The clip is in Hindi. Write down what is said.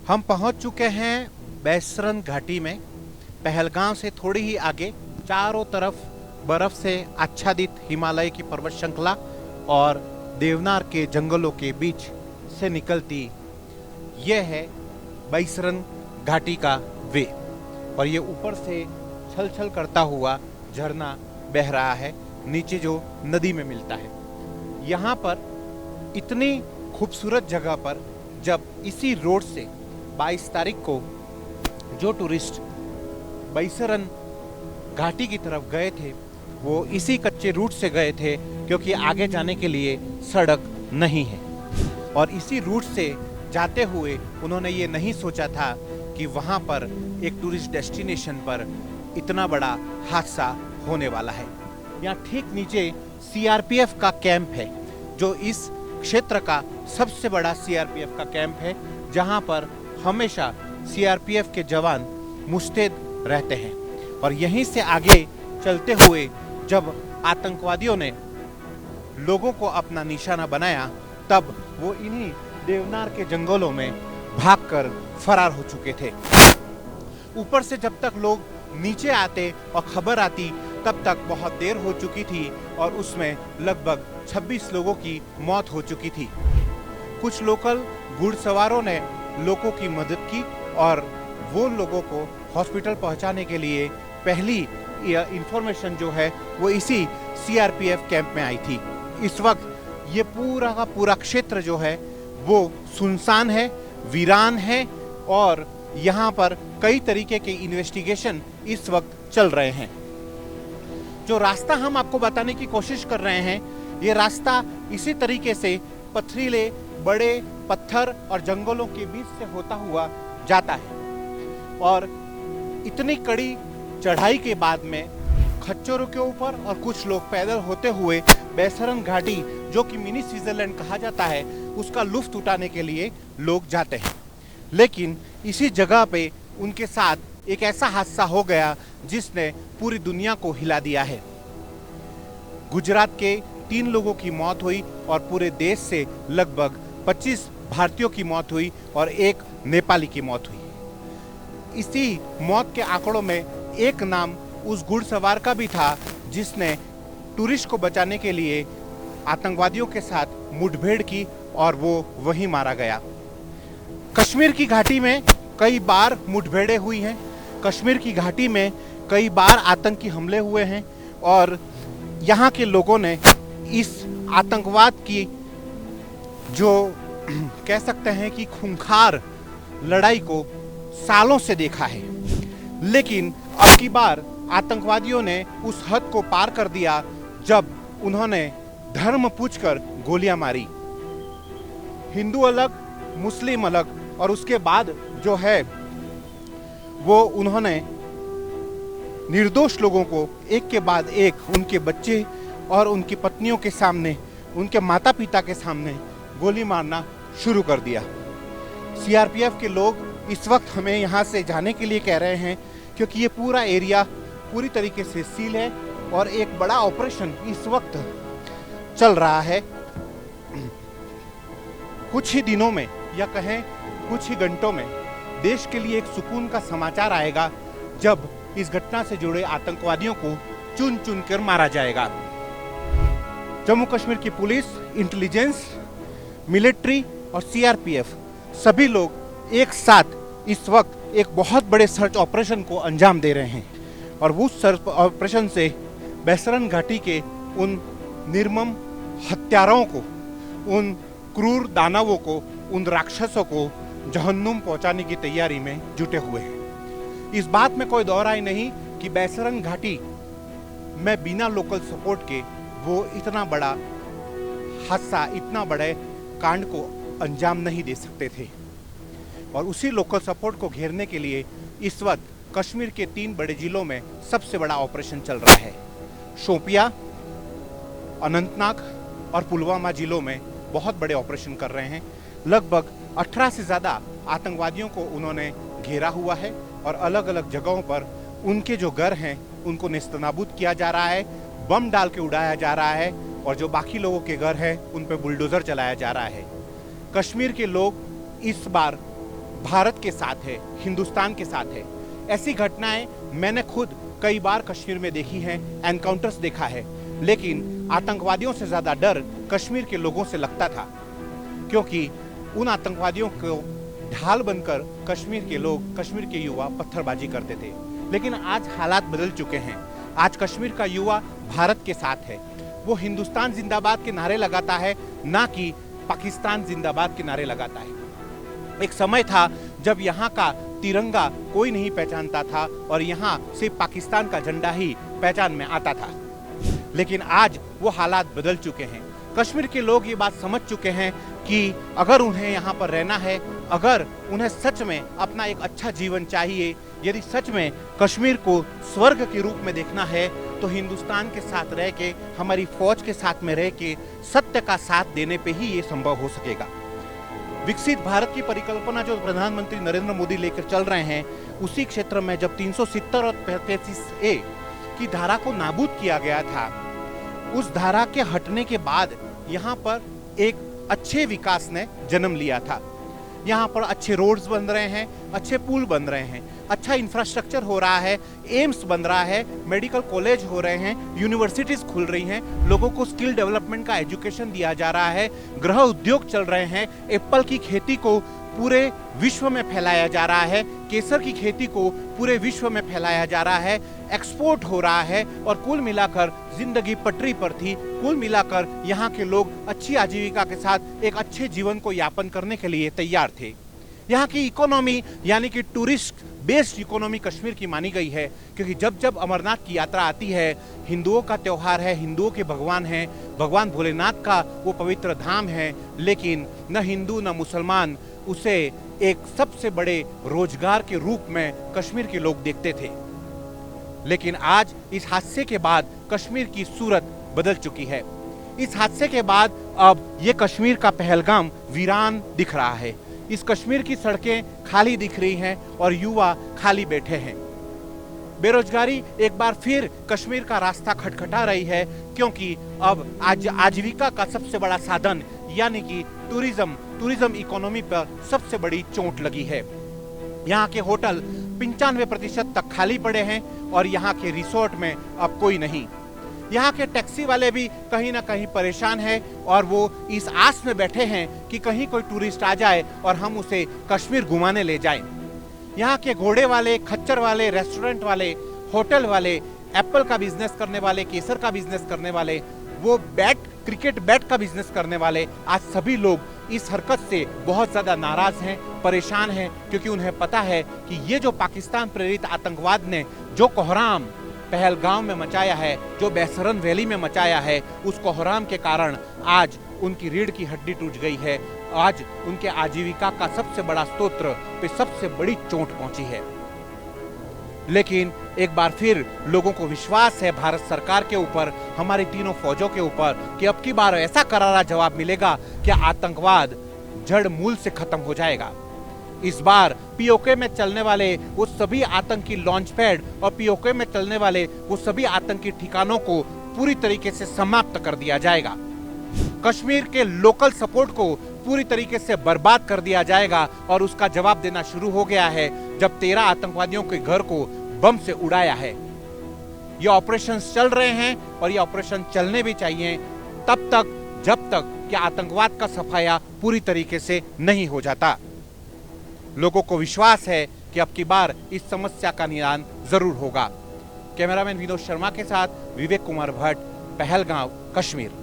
हम पहुंच चुके हैं बैसरन घाटी में। पहलगाम से थोड़ी ही आगे चारों तरफ बर्फ से आच्छादित हिमालय की पर्वत श्रृंखला और देवनार के जंगलों के बीच से निकलती यह है बैसरन घाटी का वे। और ये ऊपर से छल छल करता हुआ झरना बह रहा है नीचे जो नदी में मिलता है। यहाँ पर इतनी खूबसूरत जगह पर जब इसी रोड से 22 तारीख को जो टूरिस्ट बैसरन घाटी की तरफ गए थे वो इसी कच्चे रूट से गए थे, क्योंकि आगे जाने के लिए सड़क नहीं है। और इसी रूट से जाते हुए उन्होंने ये नहीं सोचा था कि वहाँ पर एक टूरिस्ट डेस्टिनेशन पर इतना बड़ा हादसा होने वाला है। यहाँ ठीक नीचे सीआरपीएफ का कैंप है, जो इस क्षेत्र का सबसे बड़ा सीआरपीएफ का कैंप है, जहाँ पर हमेशा सीआरपीएफ के जवान मुस्तैद रहते हैं। और यहीं से आगे चलते हुए जब आतंकवादियों ने लोगों को अपना निशाना बनाया, तब वो इन्हीं देवनार के जंगलों में भागकर फरार हो चुके थे। ऊपर से जब तक लोग नीचे आते और खबर आती, तब तक बहुत देर हो चुकी थी और उसमें लगभग 26 लोगों की मौत हो चुकी थी। कुछ लोकल घुड़सवारों ने लोगों की मदद की और वो लोगों को हॉस्पिटल पहुंचाने के लिए पहली इंफॉर्मेशन जो है वो इसी सीआरपीएफ कैंप में आई थी। इस वक्त ये पूरा का पूरा क्षेत्र जो है वो सुनसान है, वीरान है और यहाँ पर कई तरीके के इन्वेस्टिगेशन इस वक्त चल रहे हैं। जो रास्ता हम आपको बताने की कोशिश कर रहे हैं, ये रास्ता इसी तरीके से पथरीले बड़े पत्थर और जंगलों के बीच से होता हुआ जाता है। और इतनी कड़ी चढ़ाई के बाद में खच्चरों के ऊपर और कुछ लोग पैदल होते हुए बैसरन घाटी, जो कि मिनी स्विट्जरलैंड कहा जाता है, उसका लुत्फ उठाने के लिए लोग जाते हैं। लेकिन इसी जगह पे उनके साथ एक ऐसा हादसा हो गया जिसने पूरी दुनिया को हिला दिया है। गुजरात के 3 लोगों की मौत हुई और पूरे देश से लगभग 25 भारतीयों की मौत हुई और 1 नेपाली की मौत हुई। इसी मौत के आंकड़ों में एक नाम उस घुड़सवार का भी था जिसने टूरिस्ट को बचाने के लिए आतंकवादियों के साथ मुठभेड़ की और वो वहीं मारा गया। कश्मीर की घाटी में कई बार मुठभेड़ें हुई हैं, कश्मीर की घाटी में कई बार आतंकी हमले हुए हैं और यहाँ के लोगों ने इस आतंकवाद की जो कह सकते हैं कि खूंखार लड़ाई को सालों से देखा है। लेकिन अब की बार आतंकवादियों ने उस हद को पार कर दिया जब उन्होंने धर्म पूछकर गोलियां मारी। हिंदू अलग, मुस्लिम अलग, और उसके बाद जो है वो उन्होंने निर्दोष लोगों को एक के बाद एक उनके बच्चे और उनकी पत्नियों के सामने, उनके माता पिता के सामने गोली मारना शुरू कर दिया। सीआरपीएफ के लोग इस वक्त हमें यहाँ से जाने के लिए कह रहे हैं, क्योंकि ये पूरा एरिया पूरी तरीके से सील है और एक बड़ा ऑपरेशन इस वक्त चल रहा है। कुछ ही दिनों में या कहें कुछ ही घंटों में देश के लिए एक सुकून का समाचार आएगा जब इस घटना से जुड़े आतंकवादियों को चुन चुन कर मारा जाएगा। जम्मू कश्मीर की पुलिस, इंटेलिजेंस, मिलिट्री और सीआरपीएफ सभी लोग एक साथ इस वक्त एक बहुत बड़े सर्च ऑपरेशन को अंजाम दे रहे हैं। और उस सर्च ऑपरेशन से बैसरन घाटी के उन निर्मम हत्याराओं को, उन क्रूर दानवों को, उन राक्षसों को जहन्नुम पहुंचाने की तैयारी में जुटे हुए हैं। इस बात में कोई दौर राय नहीं कि बैसरन घाटी में बिना लोकल सपोर्ट के वो इतना बड़ा हादसा, इतना बड़े कांड को अंजाम नहीं दे सकते थे। और उसी लोकल सपोर्ट को घेरने के लिए इस वक्त कश्मीर के 3 बड़े जिलों में सबसे बड़ा ऑपरेशन चल रहा है। शोपिया, अनंतनाग और पुलवामा जिलों में बहुत बड़े ऑपरेशन कर रहे हैं। लगभग 18 से ज़्यादा आतंकवादियों को उन्होंने घेरा हुआ है और अलग अलग जगहों पर उनके जो घर हैं उनको नेस्तनाबूद किया जा रहा है, बम डाल के उड़ाया जा रहा है और जो बाकी लोगों के घर हैं उन पर बुलडोज़र चलाया जा रहा है। कश्मीर के लोग इस बार भारत के साथ है, हिंदुस्तान के साथ है। ऐसी घटनाएं मैंने खुद कई बार कश्मीर में देखी हैं, एनकाउंटर्स देखा है, लेकिन आतंकवादियों से ज्यादा डर कश्मीर के लोगों से लगता था, क्योंकि उन आतंकवादियों को ढाल बनकर कश्मीर के लोग, कश्मीर के युवा पत्थरबाजी करते थे। लेकिन आज हालात बदल चुके हैं। आज कश्मीर का युवा भारत के साथ है। वो हिंदुस्तान जिंदाबाद के नारे लगाता है, ना कि पाकिस्तान जिंदाबाद के नारे लगाता है। एक समय था जब यहाँ का तिरंगा कोई नहीं पहचानता था और यहाँ सिर्फ पाकिस्तान का झंडा ही पहचान में आता था। लेकिन आज वो हालात बदल चुके हैं। कश्मीर के लोग ये बात समझ चुके हैं कि अगर उन्हें यहाँ पर रहना है, अगर उन्हें सच में अपना एक अच्छा जीवन चाहिए, यदि सच में कश्मीर को स्वर्ग के रूप में देखना है, तो हिंदुस्तान के साथ रह के, हमारी फौज के साथ में रह के, सत्य का साथ देने पे ही ये संभव हो सकेगा। विकसित भारत की परिकल्पना जो प्रधानमंत्री नरेंद्र मोदी लेकर चल रहे हैं, उसी क्षेत्र में जब 370 और 35A की धारा को नाबूद किया गया था, उस धारा के हटने के बाद यहाँ पर एक अच्छे विकास ने जन्म लिया था। यहाँ पर अच्छे रोड्स बन रहे हैं, अच्छे पुल बन रहे हैं, अच्छा इंफ्रास्ट्रक्चर हो रहा है, एम्स बन रहा है, मेडिकल कॉलेज हो रहे हैं, यूनिवर्सिटीज खुल रही हैं, लोगों को स्किल डेवलपमेंट का एजुकेशन दिया जा रहा है, गृह उद्योग चल रहे हैं, एप्पल की खेती को पूरे विश्व में फैलाया जा रहा है, केसर की खेती को पूरे विश्व में फैलाया जा रहा है, एक्सपोर्ट हो रहा है और कुल मिलाकर जिंदगी पटरी पर थी। कुल मिलाकर यहाँ के लोग अच्छी आजीविका के साथ एक अच्छे जीवन को यापन करने के लिए तैयार थे। यहाँ की इकोनॉमी यानी कि टूरिस्ट बेस्ड इकोनॉमी कश्मीर की मानी गई है, क्योंकि जब जब अमरनाथ की यात्रा आती है, हिंदुओं का त्यौहार है, हिंदुओं के भगवान हैं, भगवान भोलेनाथ का वो पवित्र धाम है, लेकिन न हिंदू न मुसलमान उसे एक सबसे बड़े रोजगार के रूप में कश्मीर के लोग देखते थे। लेकिन आज इस हादसे के बाद कश्मीर की सूरत बदल चुकी है। इस हादसे के बाद अब ये कश्मीर का पहलगाम वीरान दिख रहा है। इस कश्मीर की सड़कें खाली दिख रही हैं और युवा खाली बैठे हैं। बेरोजगारी एक बार फिर कश्मीर का रास्ता खटखटा रही है, क्योंकि अब आजीविका का सबसे बड़ा साधन यानी कि टूरिज्म इकोनॉमी पर सबसे बड़ी चोट लगी है। यहाँ के होटल 95% तक खाली पड़े हैं और यहाँ के रिसोर्ट में अब कोई नहीं। यहाँ के टैक्सी वाले भी कहीं ना कहीं परेशान हैं और वो इस आस में बैठे हैं कि कहीं कोई टूरिस्ट आ जाए और हम उसे कश्मीर घुमाने ले जाएं। यहाँ के घोड़े वाले, खच्चर वाले, रेस्टोरेंट वाले, होटल वाले, एप्पल का बिजनेस करने वाले, केसर का बिजनेस करने वाले, वो क्रिकेट बैट का बिजनेस करने वाले, आज सभी लोग इस हरकत से बहुत ज्यादा नाराज हैं, परेशान हैं, क्योंकि उन्हें पता है कि ये जो पाकिस्तान प्रेरित आतंकवाद ने जो कोहराम पहलगाम में मचाया है, जो बैसरन वैली में मचाया है, उस कोहराम के कारण आज उनकी रीढ़ की हड्डी टूट गई है। आज उनके आजीविका का सबसे बड़ा स्रोत पे सबसे बड़ी चोट पहुंची है। लेकिन एक बार फिर लोगों को विश्वास है भारत सरकार के ऊपर, हमारी तीनों फौजों के ऊपर, कि अब की बार ऐसा करारा जवाब मिलेगा कि आतंकवाद जड़ मूल से खत्म हो जाएगा। इस बार पीओके में चलने वाले वो सभी आतंकी लॉन्च पैड और पीओके में चलने वाले वो सभी आतंकी ठिकानों को पूरी तरीके से समाप्त कर दिया जाएगा। कश्मीर के लोकल सपोर्ट को पूरी तरीके से बर्बाद कर दिया जाएगा और उसका जवाब देना शुरू हो गया है जब 13 आतंकवादियों के घर को बम से उड़ाया है। ये ऑपरेशंस चल रहे हैं और ये ऑपरेशन चलने भी चाहिए तब तक जब तक कि आतंकवाद का सफाया पूरी तरीके से नहीं हो जाता। लोगों को विश्वास है कि अब की बार इस समस्या का निदान जरूर होगा। कैमरामैन विनोद शर्मा के साथ विवेक कुमार भट्ट, पहलगाम, कश्मीर।